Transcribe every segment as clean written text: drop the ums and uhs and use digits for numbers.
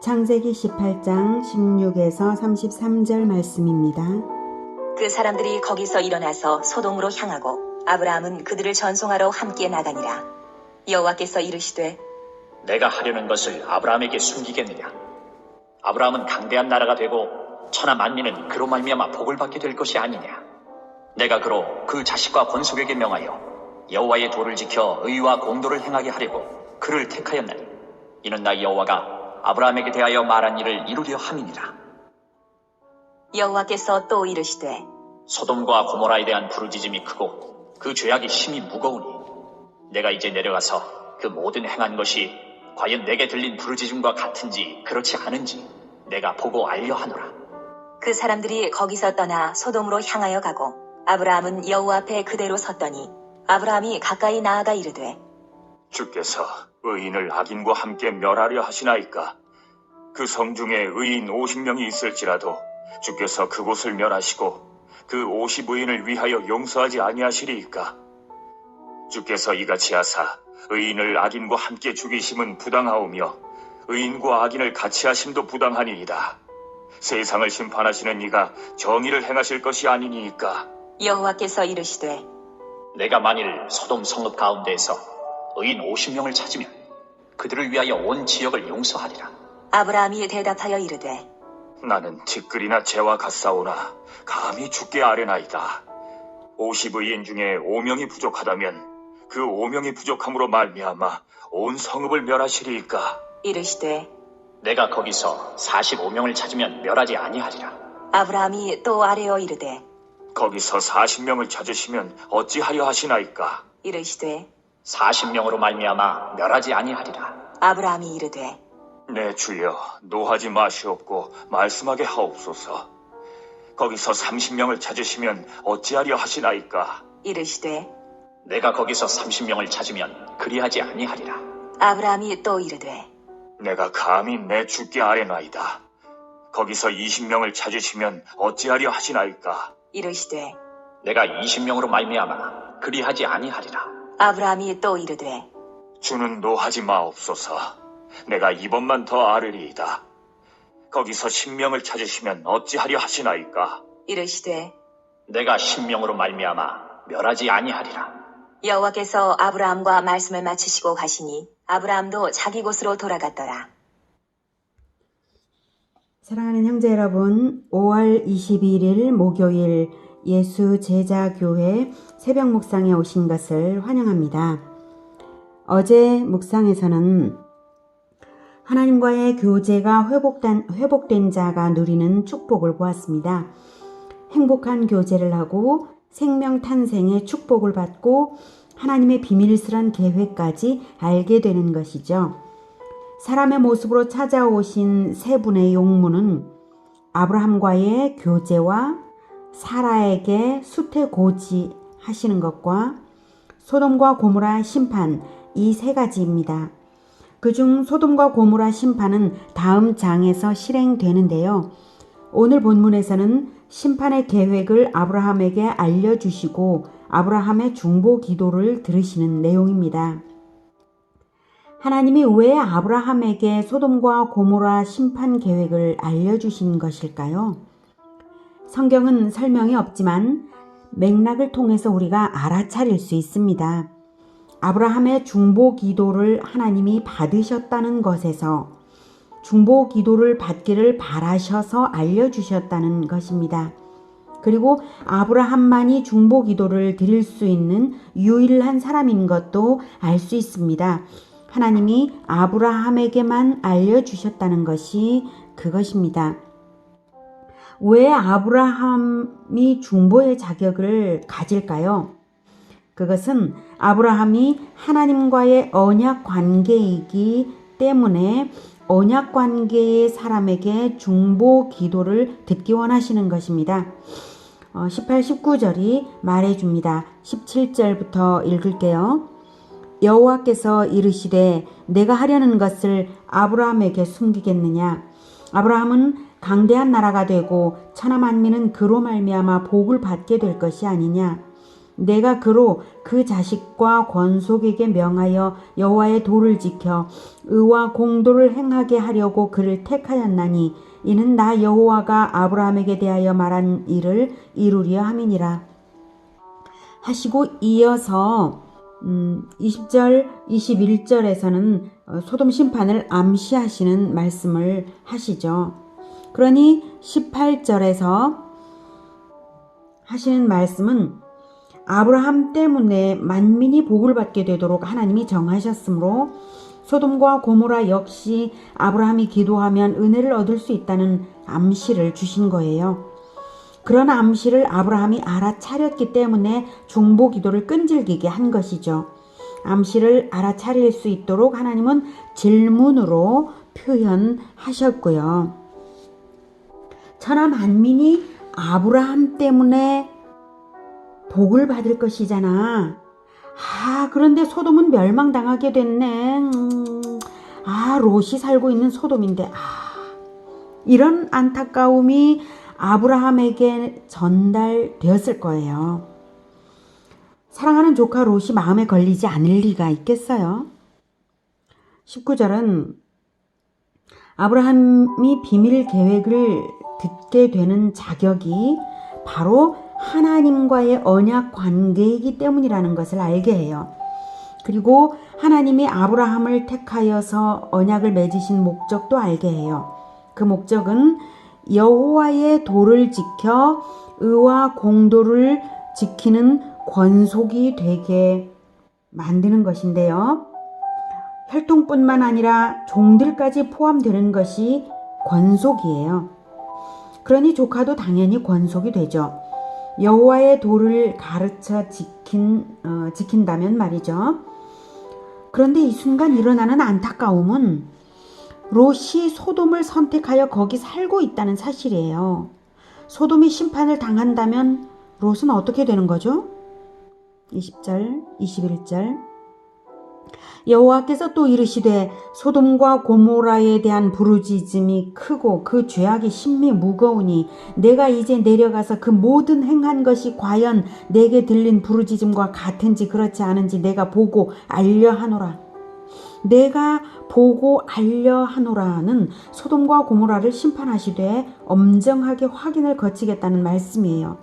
창세기 18장 16에서 33절 말씀입니다. 그 사람들이 거기서 일어나서 소돔으로 향하고 아브라함은 그들을 전송하러 함께 나가니라. 여호와께서 이르시되 내가 하려는 것을 아브라함에게 숨기겠느냐? 아브라함은 강대한 나라가 되고 천하 만민은 그로 말미암아 복을 받게 될 것이 아니냐? 내가 그로 그 자식과 권속에게 명하여 여호와의 도를 지켜 의와 공도를 행하게 하려고 그를 택하였나니 이는 나 여호와가 아브라함에게 대하여 말한 일을 이루려 함이니라. 여호와께서 또 이르시되 소돔과 고모라에 대한 부르짖음이 크고 그 죄악이 심히 무거우니 내가 이제 내려가서 그 모든 행한 것이 과연 내게 들린 부르짖음과 같은지 그렇지 않은지 내가 보고 알려 하노라. 그 사람들이 거기서 떠나 소돔으로 향하여 가고 아브라함은 여호와 앞에 그대로 섰더니 아브라함이 가까이 나아가 이르되 주께서 의인을 악인과 함께 멸하려 하시나이까? 그 성중에 의인 50명이 있을지라도 주께서 그곳을 멸하시고 그 50의인을 위하여 용서하지 아니하시리이까? 주께서 이같이 하사 의인을 악인과 함께 죽이심은 부당하오며 의인과 악인을 같이 하심도 부당하니이다. 세상을 심판하시는 이가 정의를 행하실 것이 아니니이까? 여호와께서 이르시되 내가 만일 소돔 성읍 가운데에서 의인 50명을 찾으면 그들을 위하여 온 지역을 용서하리라. 아브라함이 대답하여 이르되 나는 티끌이나 재와 같사오나 감히 주께 아뢰나이다. 50의인 중에 5명이 부족하다면 그 5명이 부족함으로 말미암아 온 성읍을 멸하시리이까? 이르시되 내가 거기서 45명을 찾으면 멸하지 아니하리라. 아브라함이 또 아뢰어 이르되 거기서 40명을 찾으시면 어찌하려 하시나이까? 이르시되 40명으로 말미암아 멸하지 아니하리라. 아브라함이 이르되 내 주여 노하지 마시옵고 말씀하게 하옵소서. 거기서 30명을 찾으시면 어찌하려 하시나이까? 이르시되 내가 거기서 30명을 찾으면 그리하지 아니하리라. 아브라함이 또 이르되 내가 감히 내 주께 아뢰나이다. 거기서 20명을 찾으시면 어찌하려 하시나이까? 이르시되 내가 20명으로 말미암아 그리하지 아니하리라. 아브라함이 또 이르되 주는 노하지 마옵소서. 내가 이번만 더 아뢰리이다. 거기서 10명을 찾으시면 어찌하려 하시나이까? 이르시되 내가 10명으로 말미암아 멸하지 아니하리라. 여호와께서 아브라함과 말씀을 마치시고 가시니 아브라함도 자기 곳으로 돌아갔더라. 사랑하는 형제 여러분, 5월 21일 목요일 예수 제자교회 새벽 묵상에 오신 것을 환영합니다. 어제 묵상에서는 하나님과의 교제가 회복된 자가 누리는 축복을 보았습니다. 행복한 교제를 하고 생명 탄생의 축복을 받고 하나님의 비밀스런 계획까지 알게 되는 것이죠. 사람의 모습으로 찾아오신 세 분의 용문은 아브라함과의 교제와 사라에게 수태고지 하시는 것과 소돔과 고모라 심판, 이 세 가지입니다. 그중 소돔과 고모라 심판은 다음 장에서 실행되는데요. 오늘 본문에서는 심판의 계획을 아브라함에게 알려주시고 아브라함의 중보 기도를 들으시는 내용입니다. 하나님이 왜 아브라함에게 소돔과 고모라 심판 계획을 알려주신 것일까요? 성경은 설명이 없지만 맥락을 통해서 우리가 알아차릴 수 있습니다. 아브라함의 중보 기도를 하나님이 받으셨다는 것에서 중보 기도를 받기를 바라셔서 알려주셨다는 것입니다. 그리고 아브라함만이 중보 기도를 드릴 수 있는 유일한 사람인 것도 알 수 있습니다. 하나님이 아브라함에게만 알려주셨다는 것이 그것입니다. 왜 아브라함이 중보의 자격을 가질까요? 그것은 아브라함이 하나님과의 언약 관계이기 때문에 언약 관계의 사람에게 중보 기도를 듣기 원하시는 것입니다. 18, 19절이 말해줍니다. 17절부터 읽을게요. 여호와께서 이르시되 내가 하려는 것을 아브라함에게 숨기겠느냐? 아브라함은 강대한 나라가 되고 천하 만민은 그로 말미암아 복을 받게 될 것이 아니냐? 내가 그로 그 자식과 권속에게 명하여 여호와의 도를 지켜 의와 공도를 행하게 하려고 그를 택하였나니 이는 나 여호와가 아브라함에게 대하여 말한 일을 이루려 함이니라 하시고 이어서 20절, 21절에서는 소돔 심판을 암시하시는 말씀을 하시죠. 그러니 18절에서 하시는 말씀은 아브라함 때문에 만민이 복을 받게 되도록 하나님이 정하셨으므로 소돔과 고모라 역시 아브라함이 기도하면 은혜를 얻을 수 있다는 암시를 주신 거예요. 그런 암시를 아브라함이 알아차렸기 때문에 중보 기도를 끈질기게 한 것이죠. 암시를 알아차릴 수 있도록 하나님은 질문으로 표현하셨고요. 천하 만민이 아브라함 때문에 복을 받을 것이잖아. 그런데 소돔은 멸망당하게 됐네. 롯이 살고 있는 소돔인데. 이런 안타까움이 아브라함에게 전달되었을 거예요. 사랑하는 조카 롯이 마음에 걸리지 않을 리가 있겠어요. 19절은 아브라함이 비밀 계획을 듣게 되는 자격이 바로 하나님과의 언약 관계이기 때문이라는 것을 알게 해요. 그리고 하나님이 아브라함을 택하여서 언약을 맺으신 목적도 알게 해요. 그 목적은 여호와의 도를 지켜 의와 공도를 지키는 권속이 되게 만드는 것인데요. 혈통뿐만 아니라 종들까지 포함되는 것이 권속이에요. 그러니 조카도 당연히 권속이 되죠. 여호와의 도를 가르쳐 지킨다면 말이죠. 그런데 이 순간 일어나는 안타까움은 롯이 소돔을 선택하여 거기 살고 있다는 사실이에요. 소돔이 심판을 당한다면 롯은 어떻게 되는 거죠? 20절, 21절 여호와께서 또 이르시되 소돔과 고모라에 대한 부르짖음이 크고 그 죄악이 심히 무거우니 내가 이제 내려가서 그 모든 행한 것이 과연 내게 들린 부르짖음과 같은지 그렇지 않은지 내가 보고 알려하노라. 내가 보고 알려하노라는 소돔과 고모라를 심판하시되 엄정하게 확인을 거치겠다는 말씀이에요.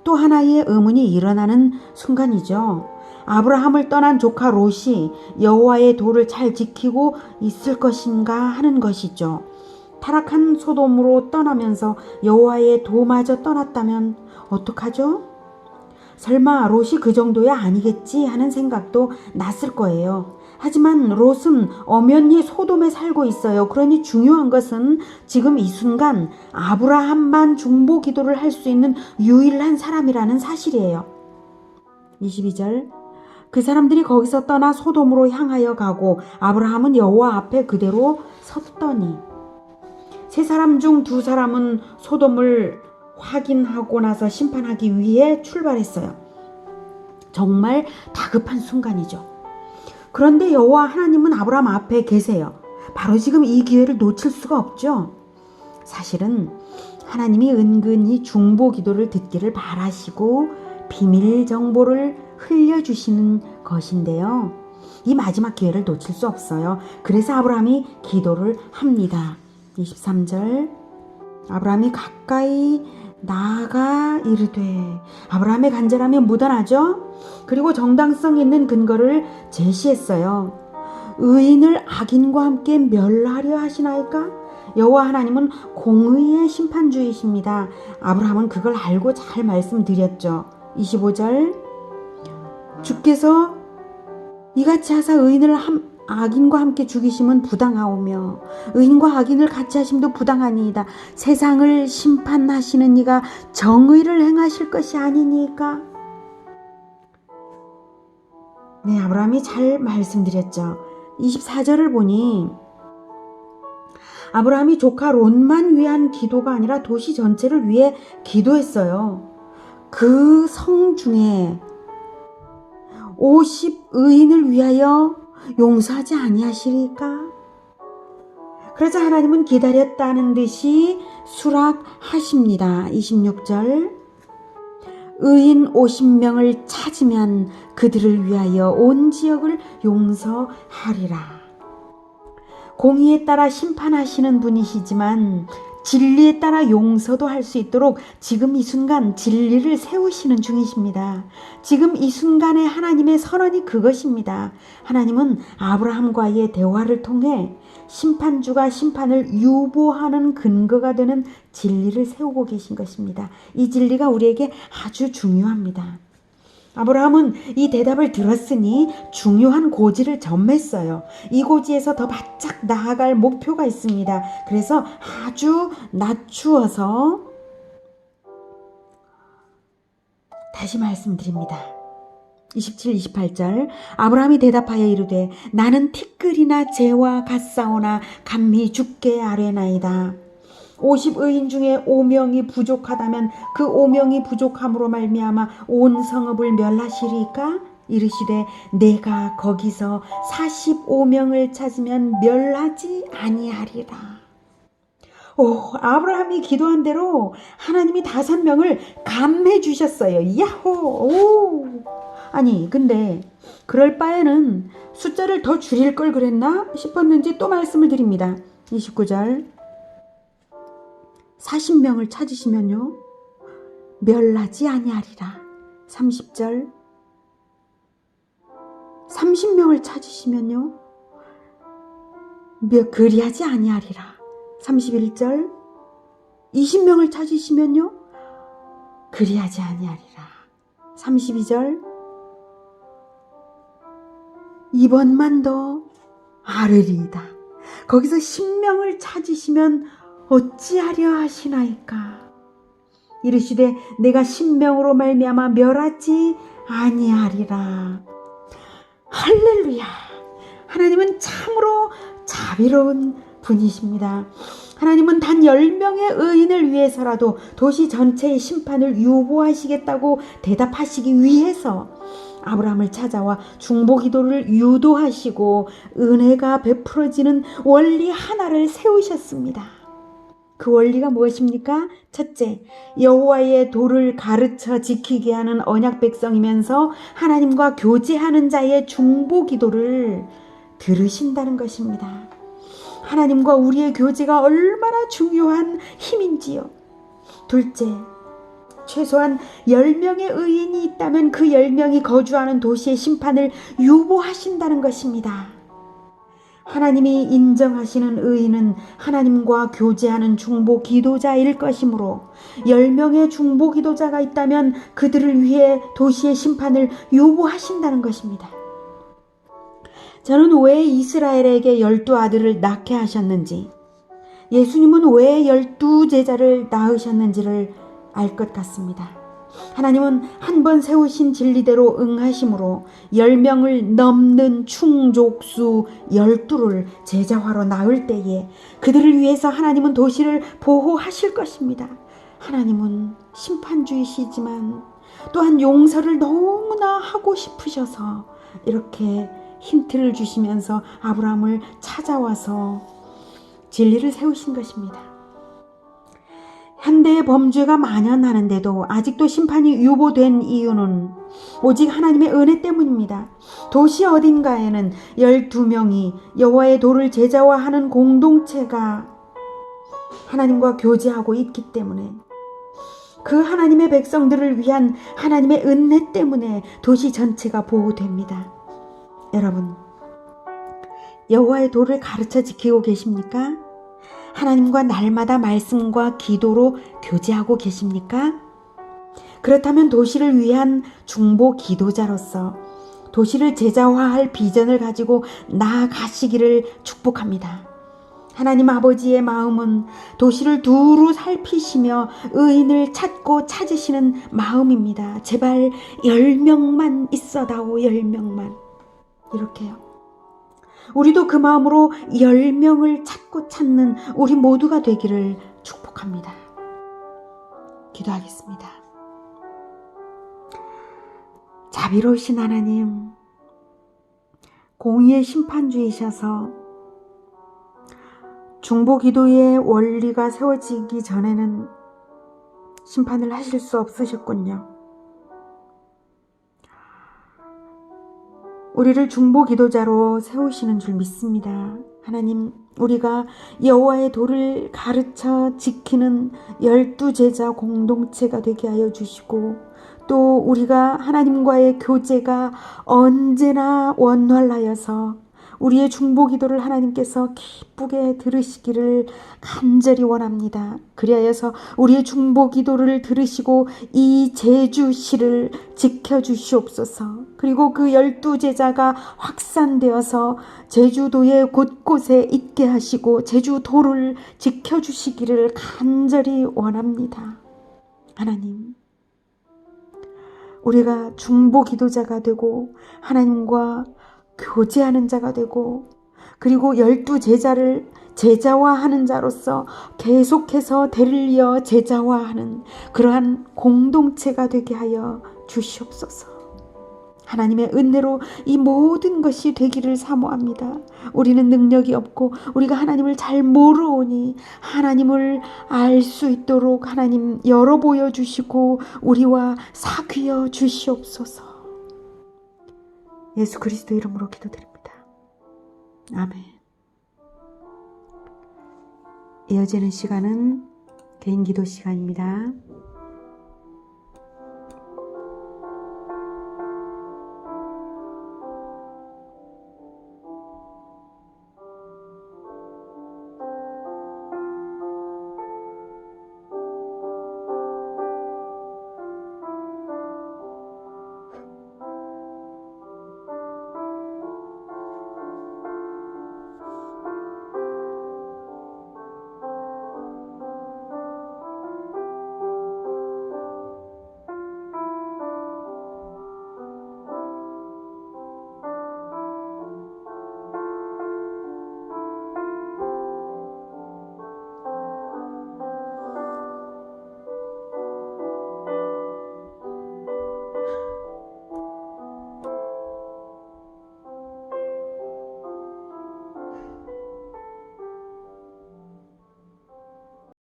또 하나의 의문이 일어나는 순간이죠. 아브라함을 떠난 조카 롯이 여호와의 도를 잘 지키고 있을 것인가 하는 것이죠. 타락한 소돔으로 떠나면서 여호와의 도마저 떠났다면 어떡하죠? 설마 롯이 그 정도야 아니겠지 하는 생각도 났을 거예요. 하지만 롯은 엄연히 소돔에 살고 있어요. 그러니 중요한 것은 지금 이 순간 아브라함만 중보 기도를 할 수 있는 유일한 사람이라는 사실이에요. 22절 그 사람들이 거기서 떠나 소돔으로 향하여 가고 아브라함은 여호와 앞에 그대로 섰더니 세 사람 중 두 사람은 소돔을 확인하고 나서 심판하기 위해 출발했어요. 정말 다급한 순간이죠. 그런데 여호와 하나님은 아브라함 앞에 계세요. 바로 지금 이 기회를 놓칠 수가 없죠. 사실은 하나님이 은근히 중보 기도를 듣기를 바라시고 비밀 정보를 흘려주시는 것인데요. 이 마지막 기회를 놓칠 수 없어요. 그래서 아브라함이 기도를 합니다. 23절 아브라함이 가까이 나아가 이르되 아브라함의 간절함이 묻어나죠. 그리고 정당성 있는 근거를 제시했어요. 의인을 악인과 함께 멸하려 하시나이까? 여호와 하나님은 공의의 심판주이십니다. 아브라함은 그걸 알고 잘 말씀드렸죠. 25절 주께서 이같이 하사 의인을 악인과 함께 죽이심은 부당하오며 의인과 악인을 같이 하심도 부당하니이다. 세상을 심판하시는 이가 정의를 행하실 것이 아니니까. 네, 아브라함이 잘 말씀드렸죠. 24절을 보니 아브라함이 조카 롯만 위한 기도가 아니라 도시 전체를 위해 기도했어요. 그 성 중에 50 의인을 위하여 용서하지 아니하시리까? 그러자 하나님은 기다렸다는 듯이 수락하십니다. 26절 의인 50명을 찾으면 그들을 위하여 온 지역을 용서하리라. 공의에 따라 심판하시는 분이시지만 진리에 따라 용서도 할 수 있도록 지금 이 순간 진리를 세우시는 중이십니다. 지금 이 순간에 하나님의 선언이 그것입니다. 하나님은 아브라함과의 대화를 통해 심판주가 심판을 유보하는 근거가 되는 진리를 세우고 계신 것입니다. 이 진리가 우리에게 아주 중요합니다. 아브라함은 이 대답을 들었으니 중요한 고지를 점했어요. 이 고지에서 더 바짝 나아갈 목표가 있습니다. 그래서 아주 낮추어서 다시 말씀드립니다. 27, 28절 아브라함이 대답하여 이르되 나는 티끌이나 재와 같사오나 감히 죽게 아뢰나이다. 50의인 중에 5명이 부족하다면 그 5명이 부족함으로 말미암아 온 성읍을 멸하시리까? 이르시되 내가 거기서 45명을 찾으면 멸하지 아니하리라. 아브라함이 기도한 대로 하나님이 5명을 감해 주셨어요. 야호! 아니 근데 그럴 바에는 숫자를 더 줄일 걸 그랬나 싶었는지 또 말씀을 드립니다. 29절 40명을 찾으시면요 멸하지 아니하리라. 30절 30명을 찾으시면요 그리하지 아니하리라. 31절 20명을 찾으시면요 그리하지 아니하리라. 32절 이번만 더 아뢰리이다. 거기서 10명을 찾으시면 어찌하려 하시나이까? 이르시되 내가 10명으로 말미암아 멸하지 아니하리라. 할렐루야. 하나님은 참으로 자비로운 분이십니다. 하나님은 단 10명의 의인을 위해서라도 도시 전체의 심판을 유보하시겠다고 대답하시기 위해서 아브라함을 찾아와 중보기도를 유도하시고 은혜가 베풀어지는 원리 하나를 세우셨습니다. 그 원리가 무엇입니까? 첫째, 여호와의 도를 가르쳐 지키게 하는 언약 백성이면서 하나님과 교제하는 자의 중보기도를 들으신다는 것입니다. 하나님과 우리의 교제가 얼마나 중요한 힘인지요. 둘째, 최소한 10명의 의인이 있다면 그 10명이 거주하는 도시의 심판을 유보하신다는 것입니다. 하나님이 인정하시는 의인은 하나님과 교제하는 중보 기도자일 것이므로 10명의 중보 기도자가 있다면 그들을 위해 도시의 심판을 유보하신다는 것입니다. 저는 왜 이스라엘에게 12아들을 낳게 하셨는지, 예수님은 왜 12제자를 낳으셨는지를 알 것 같습니다. 하나님은 한 번 세우신 진리대로 응하심으로 10명을 넘는 충족수 12를 제자화로 낳을 때에 그들을 위해서 하나님은 도시를 보호하실 것입니다. 하나님은 심판주이시지만 또한 용서를 너무나 하고 싶으셔서 이렇게 힌트를 주시면서 아브라함을 찾아와서 진리를 세우신 것입니다. 현대의 범죄가 만연하는데도 아직도 심판이 유보된 이유는 오직 하나님의 은혜 때문입니다. 도시 어딘가에는 12명이 여호와의 도를 제자화하는 공동체가 하나님과 교제하고 있기 때문에, 그 하나님의 백성들을 위한 하나님의 은혜 때문에 도시 전체가 보호됩니다. 여러분, 여호와의 도를 가르쳐 지키고 계십니까? 하나님과 날마다 말씀과 기도로 교제하고 계십니까? 그렇다면 도시를 위한 중보 기도자로서 도시를 제자화할 비전을 가지고 나아가시기를 축복합니다. 하나님 아버지의 마음은 도시를 두루 살피시며 의인을 찾고 찾으시는 마음입니다. 제발 10명만 있어다오, 10명만. 이렇게요. 우리도 그 마음으로 10명을 찾고 찾는 우리 모두가 되기를 축복합니다. 기도하겠습니다. 자비로우신 하나님, 공의의 심판주이셔서 중보기도의 원리가 세워지기 전에는 심판을 하실 수 없으셨군요. 우리를 중보 기도자로 세우시는 줄 믿습니다. 하나님, 우리가 여호와의 도를 가르쳐 지키는 12제자 공동체가 되게 하여 주시고, 또 우리가 하나님과의 교제가 언제나 원활하여서 우리의 중보 기도를 하나님께서 기쁘게 들으시기를 간절히 원합니다. 그리하여서 우리의 중보 기도를 들으시고 이 제주시를 지켜주시옵소서. 그리고 그 12제자가 확산되어서 제주도의 곳곳에 있게 하시고 제주도를 지켜주시기를 간절히 원합니다. 하나님, 우리가 중보 기도자가 되고 하나님과 교제하는 자가 되고, 그리고 12제자를 제자화하는 자로서 계속해서 대를 이어 제자화하는 그러한 공동체가 되게 하여 주시옵소서. 하나님의 은혜로 이 모든 것이 되기를 사모합니다. 우리는 능력이 없고 우리가 하나님을 잘 모르오니 하나님을 알 수 있도록 하나님 열어 보여주시고 우리와 사귀어 주시옵소서. 예수 그리스도 이름으로 기도드립니다. 아멘. 이어지는 시간은 개인 기도 시간입니다.